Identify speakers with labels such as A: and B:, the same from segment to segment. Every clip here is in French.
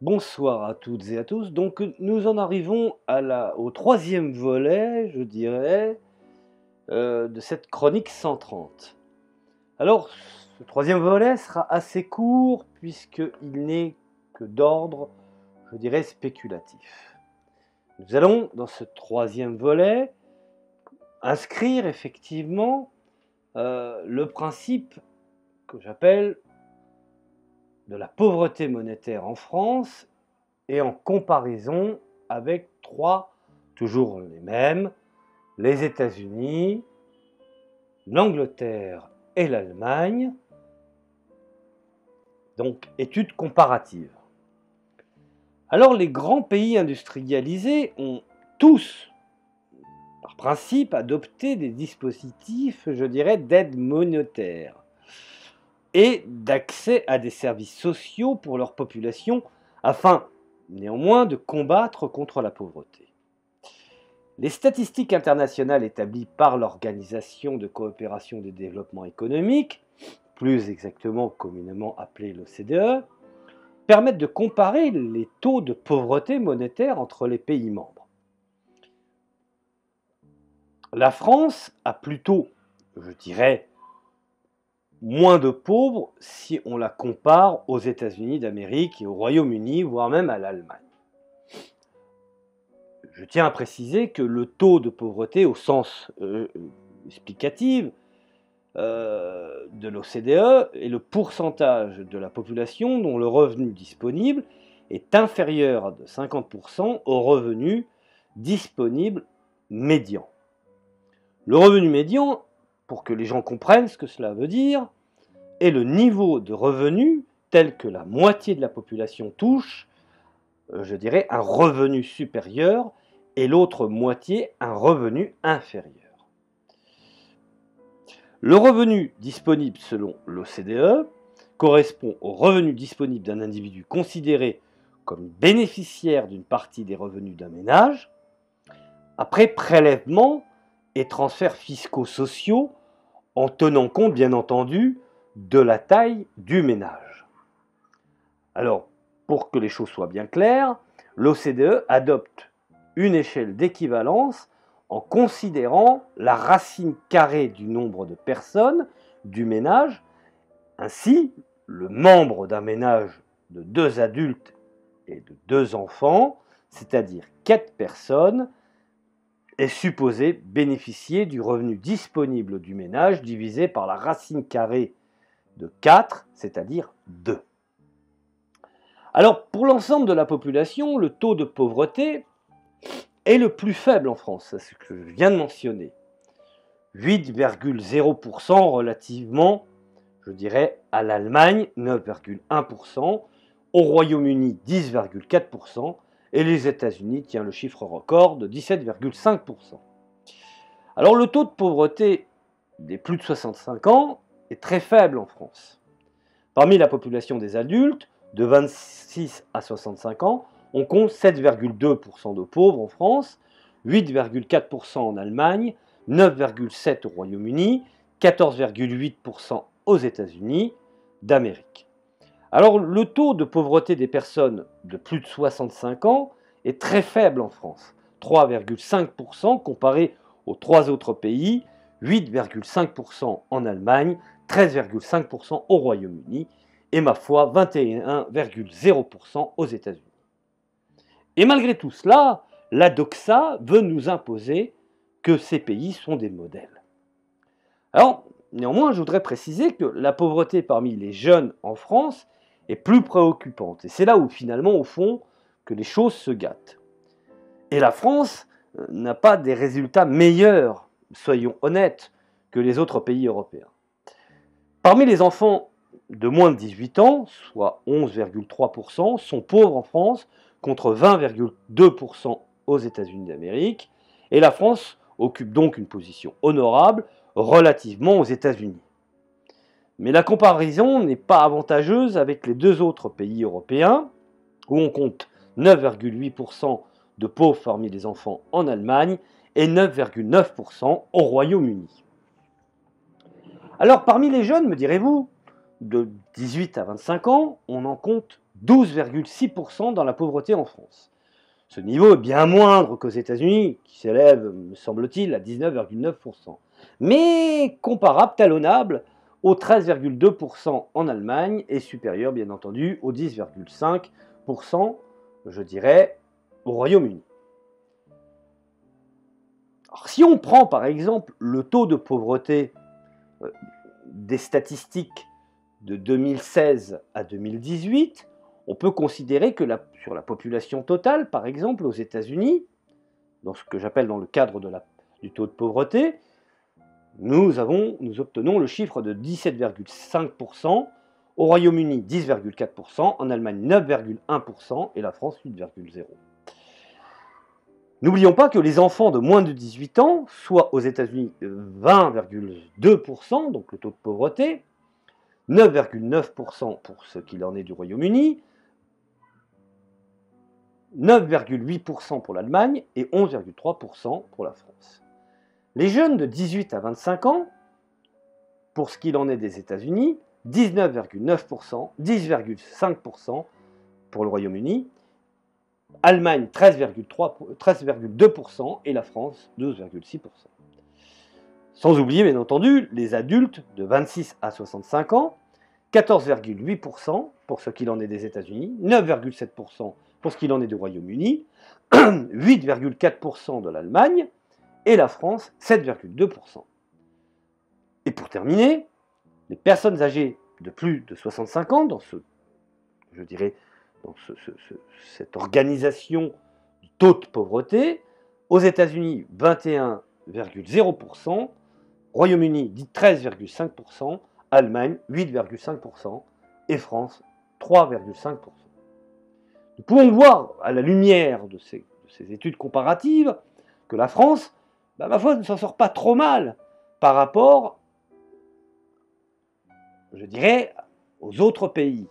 A: Bonsoir à toutes et à tous. Donc, nous en arrivons au troisième volet, je dirais, de cette chronique 130. Alors, ce troisième volet sera assez court puisqu'il n'est que d'ordre, je dirais, spéculatif. Nous allons, dans ce troisième volet, inscrire effectivement le principe que j'appelle de la pauvreté monétaire en France et en comparaison avec trois, toujours les mêmes, les États-Unis, l'Angleterre et l'Allemagne, donc études comparatives. Alors les grands pays industrialisés ont tous, par principe, adopté des dispositifs, je dirais, d'aide monétaire et d'accès à des services sociaux pour leur population afin néanmoins de combattre contre la pauvreté. Les statistiques internationales établies par l'Organisation de coopération des développements économiques, plus exactement communément appelée l'OCDE, permettent de comparer les taux de pauvreté monétaire entre les pays membres. La France a plutôt, je dirais, moins de pauvres si on la compare aux États-Unis d'Amérique et au Royaume-Uni, voire même à l'Allemagne. Je tiens à préciser que le taux de pauvreté au sens explicatif de l'OCDE est le pourcentage de la population dont le revenu disponible est inférieur de 50% au revenu disponible médian. Le revenu médian, pour que les gens comprennent ce que cela veut dire, est le niveau de revenu tel que la moitié de la population touche, je dirais, un revenu supérieur et l'autre moitié un revenu inférieur. Le revenu disponible selon l'OCDE correspond au revenu disponible d'un individu considéré comme bénéficiaire d'une partie des revenus d'un ménage, après prélèvement et transferts fiscaux sociaux, en tenant compte bien entendu de la taille du ménage. Alors, pour que les choses soient bien claires, l'OCDE adopte une échelle d'équivalence en considérant la racine carrée du nombre de personnes du ménage. Ainsi, le membre d'un ménage de 2 adultes et de 2 enfants, c'est-à-dire 4 personnes, est supposé bénéficier du revenu disponible du ménage divisé par la racine carrée de 4, c'est-à-dire 2. Alors, pour l'ensemble de la population, le taux de pauvreté est le plus faible en France, c'est ce que je viens de mentionner. 8,0% relativement, je dirais, à l'Allemagne, 9,1%, au Royaume-Uni, 10,4%, et les États-Unis tient le chiffre record de 17,5%. Alors le taux de pauvreté des plus de 65 ans est très faible en France. Parmi la population des adultes, de 26 à 65 ans, on compte 7,2% de pauvres en France, 8,4% en Allemagne, 9,7% au Royaume-Uni, 14,8% aux États-Unis d'Amérique. Alors le taux de pauvreté des personnes de plus de 65 ans est très faible en France, 3,5% comparé aux 3 autres pays, 8,5% en Allemagne, 13,5% au Royaume-Uni et ma foi 21,0% aux États-Unis. Et malgré tout cela, la doxa veut nous imposer que ces pays sont des modèles. Alors, néanmoins, je voudrais préciser que la pauvreté parmi les jeunes en France est plus préoccupante. Et c'est là où finalement, au fond, que les choses se gâtent. Et la France n'a pas des résultats meilleurs, soyons honnêtes, que les autres pays européens. Parmi les enfants de moins de 18 ans, soit 11,3%, sont pauvres en France, contre 20,2% aux États-Unis d'Amérique, et la France occupe donc une position honorable relativement aux États-Unis. Mais la comparaison n'est pas avantageuse avec les 2 autres pays européens, où on compte 9,8% de pauvres parmi les enfants en Allemagne et 9,9% au Royaume-Uni. Alors parmi les jeunes, me direz-vous, de 18 à 25 ans, on en compte 12,6% dans la pauvreté en France. Ce niveau est bien moindre qu'aux États-Unis, qui s'élève, me semble-t-il, à 19,9%. Mais comparable, talonnable aux 13,2% en Allemagne et supérieur, bien entendu, aux 10,5%, je dirais, au Royaume-Uni. Si on prend par exemple le taux de pauvreté des statistiques de 2016 à 2018, on peut considérer que sur la population totale, par exemple aux États-Unis, dans ce que j'appelle dans le cadre du taux de pauvreté, nous obtenons le chiffre de 17,5%, au Royaume-Uni 10,4%, en Allemagne 9,1% et la France 8,0%. N'oublions pas que les enfants de moins de 18 ans, soit aux États-Unis 20,2%, donc le taux de pauvreté, 9,9% pour ce qu'il en est du Royaume-Uni, 9,8% pour l'Allemagne et 11,3% pour la France. Les jeunes de 18 à 25 ans, pour ce qu'il en est des États-Unis, 19,9%, 10,5% pour le Royaume-Uni, Allemagne 13,2% et la France 12,6%. Sans oublier bien entendu les adultes de 26 à 65 ans, 14,8% pour ce qu'il en est des États-Unis, 9,7% pour ce qu'il en est du Royaume-Uni, 8,4% de l'Allemagne et la France 7,2%. Et pour terminer, les personnes âgées de plus de 65 ans, dans cette organisation du taux de pauvreté, aux États-Unis 21,0%, Royaume-Uni 13,5%, Allemagne 8,5% et France 3,5%. Nous pouvons voir à la lumière de ces études comparatives que la France, ma foi, ne s'en sort pas trop mal par rapport, je dirais, aux autres pays.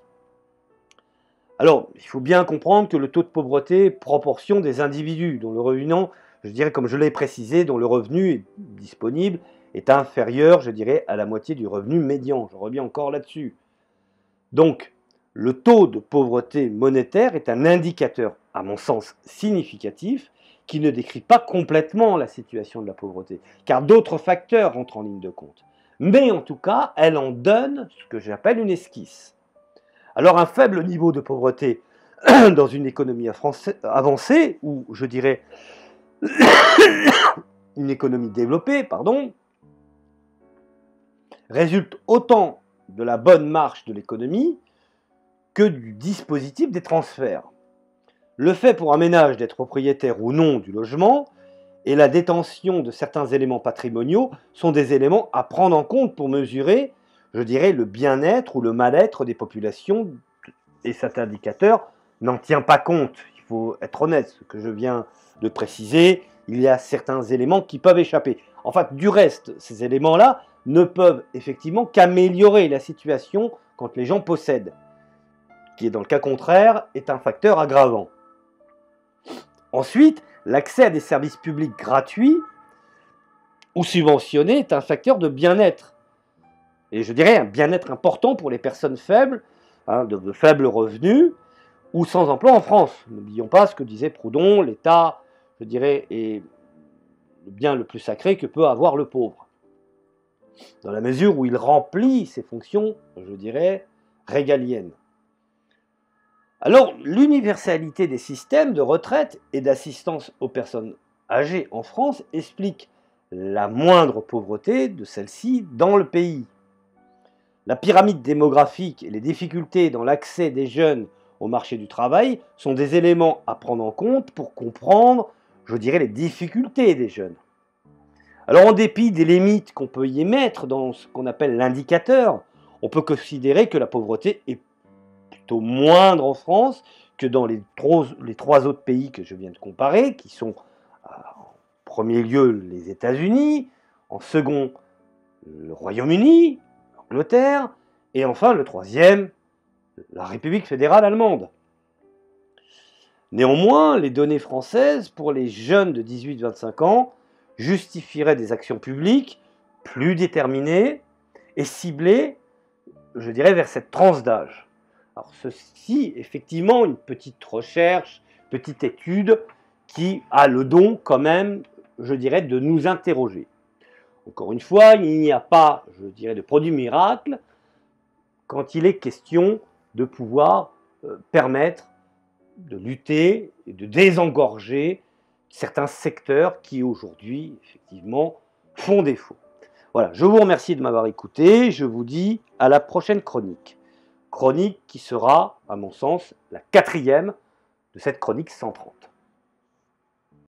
A: Alors, il faut bien comprendre que le taux de pauvreté est proportion des individus dont le revenu, je dirais comme je l'ai précisé, dont le revenu disponible est inférieur, je dirais, à la moitié du revenu médian. Je reviens encore là-dessus. Donc, le taux de pauvreté monétaire est un indicateur, à mon sens, significatif, qui ne décrit pas complètement la situation de la pauvreté, car d'autres facteurs entrent en ligne de compte. Mais en tout cas, elle en donne ce que j'appelle une esquisse. Alors un faible niveau de pauvreté dans une économie avancée, ou je dirais une économie développée, résulte autant de la bonne marche de l'économie que du dispositif des transferts. Le fait pour un ménage d'être propriétaire ou non du logement et la détention de certains éléments patrimoniaux sont des éléments à prendre en compte pour mesurer, je dirais, le bien-être ou le mal-être des populations, et cet indicateur n'en tient pas compte. Il faut être honnête, ce que je viens de préciser, il y a certains éléments qui peuvent échapper. En fait, du reste, ces éléments-là ne peuvent effectivement qu'améliorer la situation quand les gens possèdent, qui dans le cas contraire est un facteur aggravant. Ensuite, l'accès à des services publics gratuits ou subventionnés est un facteur de bien-être. Et je dirais un bien-être important pour les personnes faibles, de faibles revenus, ou sans emploi en France. N'oublions pas ce que disait Proudhon, l'État, je dirais, est le bien le plus sacré que peut avoir le pauvre, dans la mesure où il remplit ses fonctions, je dirais, régaliennes. Alors, l'universalité des systèmes de retraite et d'assistance aux personnes âgées en France explique la moindre pauvreté de celle-ci dans le pays. La pyramide démographique et les difficultés dans l'accès des jeunes au marché du travail sont des éléments à prendre en compte pour comprendre, je dirais, les difficultés des jeunes. Alors, en dépit des limites qu'on peut y mettre dans ce qu'on appelle l'indicateur, on peut considérer que la pauvreté est plutôt moindre en France que dans les trois autres pays que je viens de comparer, qui sont en premier lieu les États-Unis, en second le Royaume-Uni, l'Angleterre, et enfin le troisième, la République fédérale allemande. Néanmoins, les données françaises pour les jeunes de 18-25 ans justifieraient des actions publiques plus déterminées et ciblées, je dirais, vers cette tranche d'âge. Alors ceci, effectivement, une petite recherche, petite étude qui a le don quand même, je dirais, de nous interroger. Encore une fois, il n'y a pas, je dirais, de produit miracle quand il est question de pouvoir permettre de lutter et de désengorger certains secteurs qui aujourd'hui, effectivement, font défaut. Voilà, je vous remercie de m'avoir écouté, je vous dis à la prochaine chronique. Chronique qui sera, à mon sens, la 4e de cette chronique 130.